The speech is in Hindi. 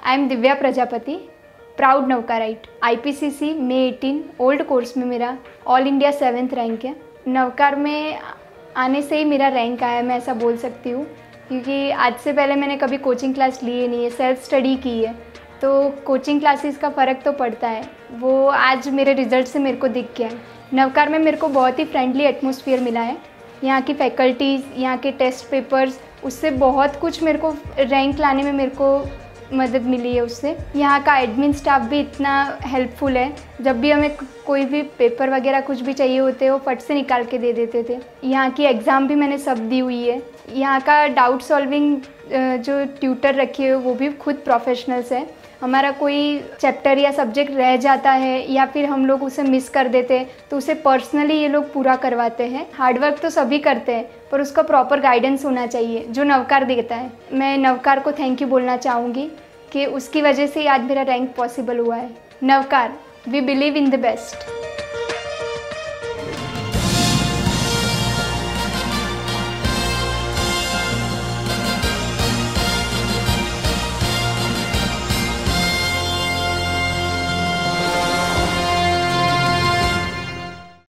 I am Divya Prajapati, proud नवकारite। IPCC May 18 ओल्ड कोर्स में मेरा ऑल इंडिया 7th रैंक है। नवकार में आने से ही मेरा रैंक आया, मैं ऐसा बोल सकती हूँ, क्योंकि आज से पहले मैंने कभी कोचिंग क्लास ली नहीं है, सेल्फ स्टडी की है। तो कोचिंग क्लासेस का फ़र्क तो पड़ता है, वो आज मेरे रिज़ल्ट से मेरे को दिख गया है। नवकार में मेरे को बहुत ही फ्रेंडली एटमॉस्फेयर मिला है। यहाँ की फैकल्टीज़, यहाँ के टेस्ट पेपर्स, उससे बहुत कुछ मेरे को रैंक लाने में मेरे को मदद मिली है उससे। यहाँ का एडमिन स्टाफ भी इतना हेल्पफुल है, जब भी हमें कोई भी पेपर वगैरह कुछ भी चाहिए होते वो फट से निकाल के दे देते थे। यहाँ की एग्ज़ाम भी मैंने सब दी हुई है। यहाँ का डाउट सॉल्विंग जो ट्यूटर रखे हुए वो भी खुद प्रोफेशनल्स है। हमारा कोई चैप्टर या सब्जेक्ट रह जाता है या फिर हम लोग उसे मिस कर देते हैं तो उसे पर्सनली ये लोग पूरा करवाते हैं। हार्डवर्क तो सभी करते हैं, पर उसका प्रॉपर गाइडेंस होना चाहिए जो नवकार देता है। मैं नवकार को थैंक यू बोलना चाहूँगी कि उसकी वजह से आज मेरा रैंक पॉसिबल हुआ है। Navkar, we believe in the best.